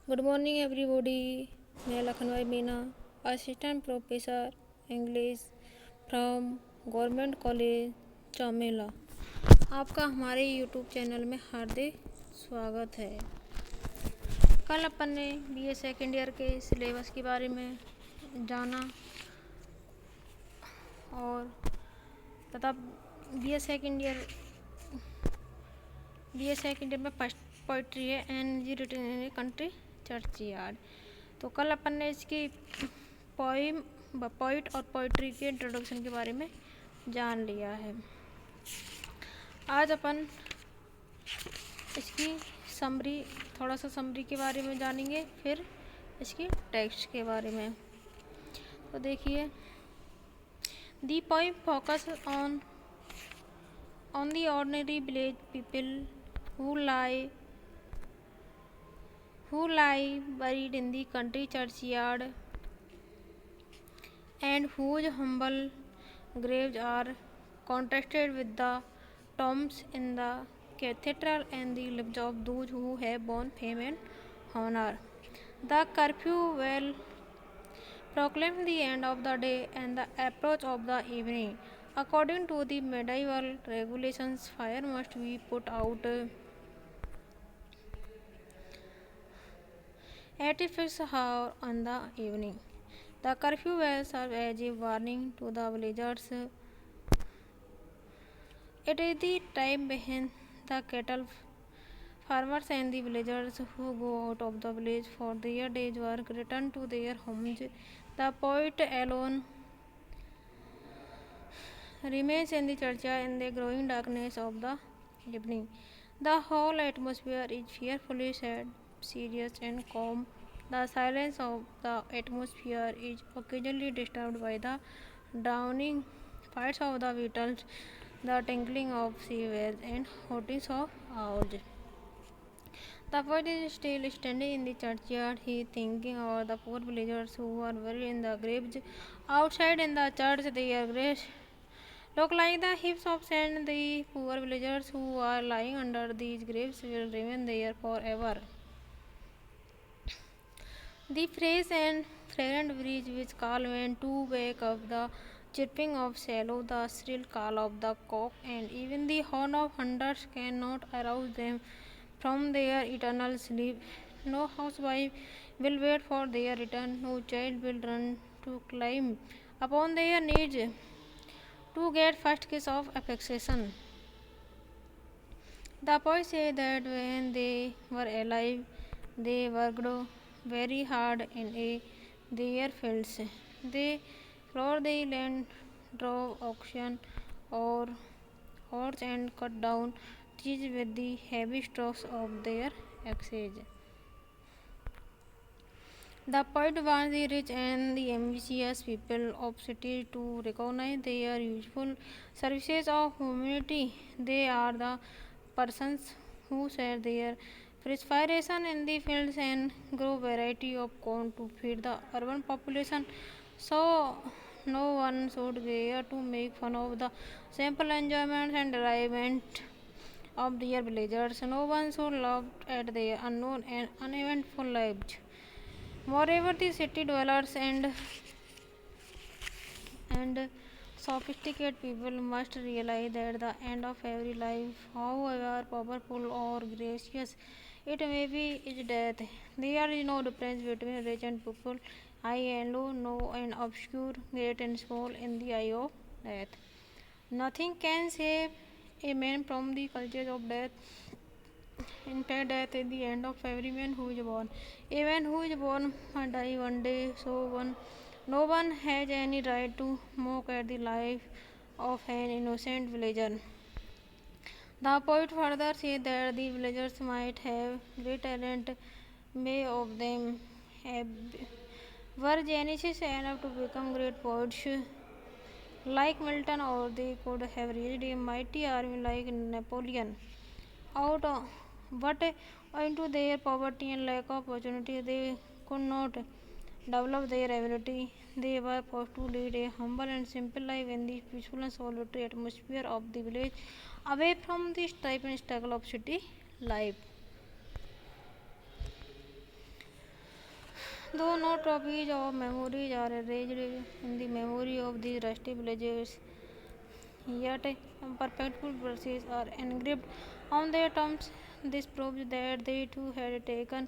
Good morning, everybody. मैं Lucknow Meena, assistant professor English from government college Chaumela. आपका हमारे यूट्यूब चैनल में हार्दिक स्वागत है। कल अपन ने बीए सेकेंड ईयर के सिलेबस के बारे में जाना और तथा बीए सेकेंड ईयर में फर्स्ट पोइट्री है elegy written in a country churchyard. तो कल अपन ने इसकी पोइट और पोइट्री के इंट्रोडक्शन के बारे में जान लिया है। आज अपन इसकी थोड़ा सा समरी के बारे में जानेंगे, फिर इसकी टेक्स्ट के बारे में। तो देखिए, the poem focus on the ordinary village people who lie buried in the country churchyard and whose humble graves are contrasted with the tombs in the cathedral and the lives of those who have borne fame and honor. The curfew bell proclaimed the end of the day and the approach of the evening. According to the medieval regulations, fire must be put out at a fixed hour on the evening. The curfew bell serves as a warning to the villagers. It is the time when the cattle farmers and the villagers who go out of the village for their day's work return to their homes. The poet alone remains in the churchyard in the growing darkness of the evening. The whole atmosphere is fearfully sad, serious, and calm. The silence of the atmosphere is occasionally disturbed by the drowning flights of the beetles, the tinkling of sea waves, and hootings of owls. The poet is still standing in the churchyard. He is thinking about the poor villagers who are buried in the graves outside in the church. Their graves look like the heaps of sand. The poor villagers who are lying under these graves will remain there forever. The fresh and fragrant breeze which calm and to wake up the chirping of swallow, the shrill call of the cock, and even the horn of hunters cannot arouse them from their eternal sleep. No housewife will wait for their return, no child will run to climb upon their knees to get first kiss of affection. The poet said that when they were alive, they worked very hard in their fields. They plowed the land, drove oxen or horse, and cut down trees with the heavy strokes of their axes. The poet wants the rich and the ambitious people of cities to recognize their useful services of humanity. They are the persons who share their perspiration in the fields and grow variety of corn to feed the urban population. So no one should dare to make fun of the simple enjoyments and enjoyment of their villagers. No one should laugh at their unknown and uneventful lives. Moreover, the city dwellers and sophisticated people must realize that the end of every life, however powerful or gracious it may be, is death. There is no difference between rich and poor, high and low, no and obscure, great and small in the eye of death. Nothing can save a man from the clutches of death. In fact, death is the end of every man who is born. A man who is born must die one day, no one has any right to mock at the life of an innocent villager. The poet further said that the villagers might have great talent, many of them were geniuses enough to become great poets like Milton, or they could have raised a mighty army like Napoleon. Out, but owing to their poverty and lack of opportunity, they could not develop their ability. They were forced to lead a humble and simple life in the peaceful and solitary atmosphere of the village, away from the strife and struggle of city life. Though no trophies or memories are raised in the memory of these rusty villagers, yet perpetual verses are engraved on their tombs. This proves that they too had taken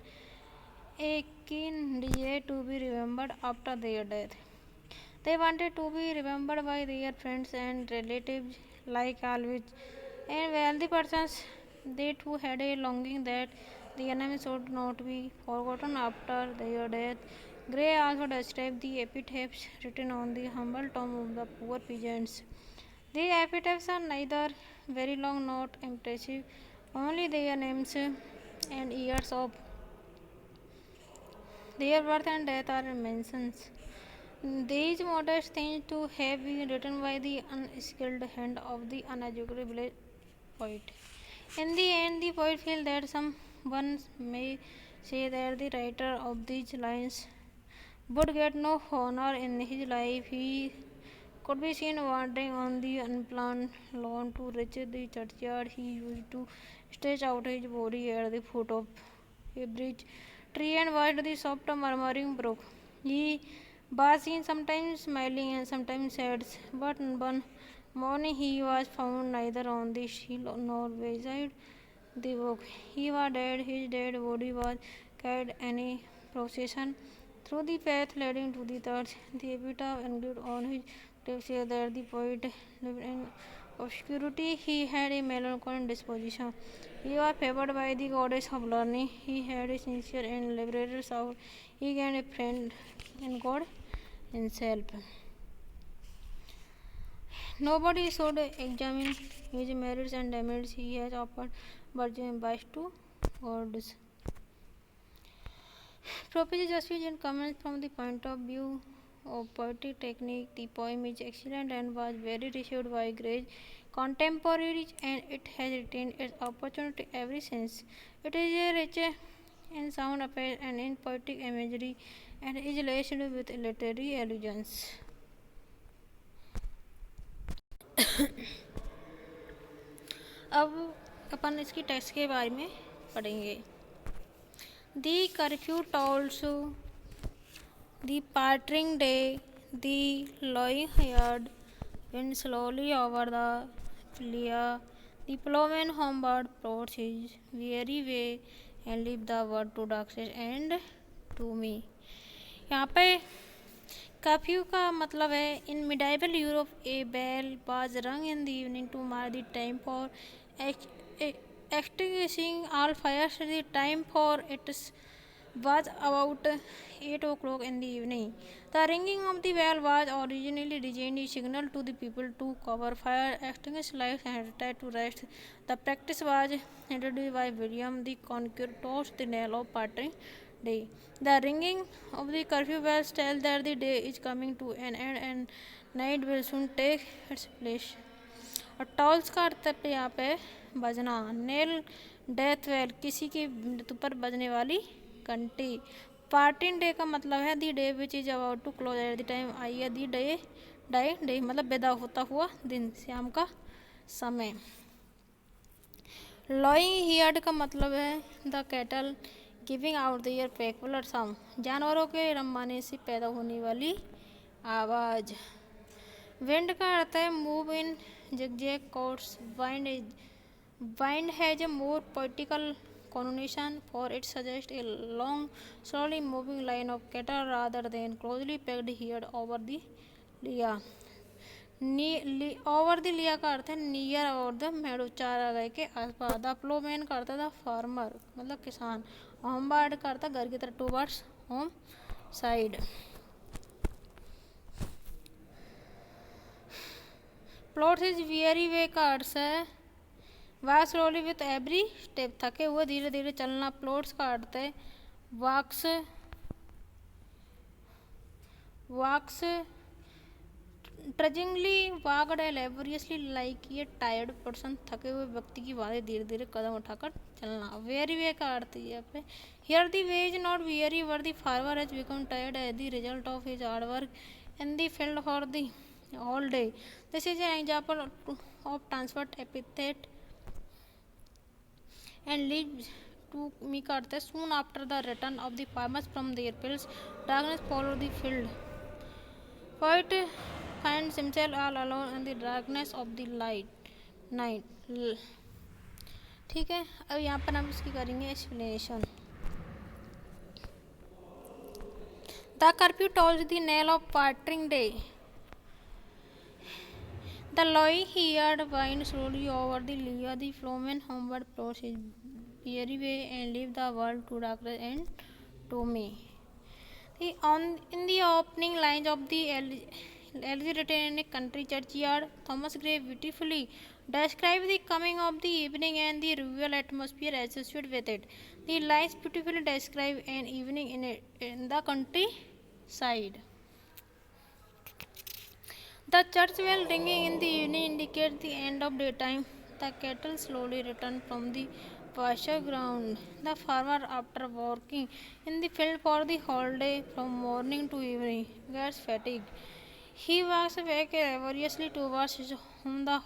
a keen desire to be remembered after their death. They wanted to be remembered by their friends and relatives, like always, and wealthy persons. They too had a longing that the enemy should not be forgotten after their death. Gray also described the epitaphs written on the humble tomb of the poor peasants. The epitaphs are neither very long nor impressive, only their names and years of their birth and death are mentioned. These modest things to have been written by the unskilled hand of the uneducated village poet. In the end, the poet feels that someone may say that the writer of these lines would get no honor in his life. He could be seen wandering on the unplanned lawn to reach the churchyard. He used to stretch out his body at the foot of a bridge tree and watched the soft murmuring brook. He was seen sometimes smiling and sometimes sad, but one morning he was found neither on the shield nor beside the brook. He was dead. His dead body was carried in a procession through the path leading to the church. The epitaph engraved on his grave says that the poet lived in obscurity. He had a melancholy disposition. He was favored by the goddess of learning. He had a sincere and liberated soul. He gained a friend in God himself. Nobody should examine his merits and demerits. He has offered virgin advice to gods. Professor Jaswin comments from the point of view of poetic technique. The poem is excellent and was very received by great contemporaries, and it has retained its opportunity ever since. It is a rich in sound effects and in poetic imagery, and is laced with literary allusions. अब अपन इसकी text के बारे में पढ़ेंगे. The curfew tolls, the parting day, the lowing-haired wind slowly over the Lea. The ploughman homeward plods his weary way and leaves the word to darkness and to me. यहाँ पे curfew का मतलब है in medieval Europe a bell was rung in the evening to mark the time for extinguishing all fires. The time for it was about 8 o'clock in the evening. The ringing of the bell was originally designed a signal to the people to cover fire, extinguish lights, and retire to rest. The practice was introduced by William the Conqueror towards the knell of parting day. The ringing of the curfew bells tells that the day is coming to an end and night will soon take its place. और tolls का अर्थ है यहाँ पे बजना. Nail death well किसी की मृत्यु पर बजने वाली घंटी. पार्टिंग डे का मतलब है the day which is about to close at the time आई है दी डे डाई डे मतलब विदा होता हुआ दिन, शाम का समय. लॉइंग हियर्ड का मतलब है the cattle giving out their peculiar sound, जानवरों के रंबाने से पैदा होने वाली आवाज़. विंड का अर्थ है move in zigzag course. Wind has a more poetical connotation, for it suggests a long, slowly moving line of cattle rather than closely packed herd over the Lea. Over the लिया का अर्थ है near over the मेडो, चारागाह के आसपास. The Plowman का अर्थ है द फार्मर मतलब किसान. होमबार्ड का अर्थ है घर की तरफ, towards home side. Plod is weary way का अर्थ है walk slowly with every step, थके हुए धीरे धीरे चलना. प्लॉट्स का अर्थ है walks trudgingly walked laboriously like ये टायर्ड पर्सन, थके हुए व्यक्ति की बातें धीरे धीरे कदम उठाकर चलना. वेरी वे का अर्थ है पे हियर the way is not very were the farmer has become tired as the result of his hard work in the field for the all day. This is an example of transferred epithet and leads to me का अर्थ है soon after the return of the farmers from their fields darkness follow the field poet finds himself all alone in the darkness of the night. ठीक है, अब यहाँ पर हम इसकी करेंगे explanation. The curfew tolls the knell of parting day. The low-haired wind slowly over the lea, the flowman homeward plods his weary way and leaves the world to darkness and to me. In the opening lines of the elegy written in a country churchyard, Thomas Gray beautifully describes the coming of the evening and the rural atmosphere associated with it. The lines beautifully describe an evening in the countryside. The church bell ringing in the evening indicates the end of daytime. The cattle slowly return from the pasture ground. The farmer, after working in the field for the whole day from morning to evening, gets fatigued. He walks back laboriously towards his home. The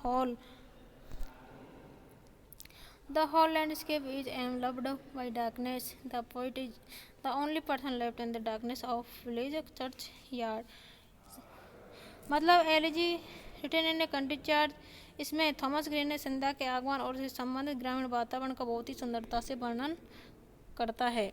whole landscape is enveloped by darkness. The poet is the only person left in the darkness of village churchyard. मतलब elegy written in a country church, इसमें Thomas Gray ने संध्या के आगमन और इससे संबंधित ग्रामीण वातावरण का बहुत ही सुंदरता से वर्णन करता है.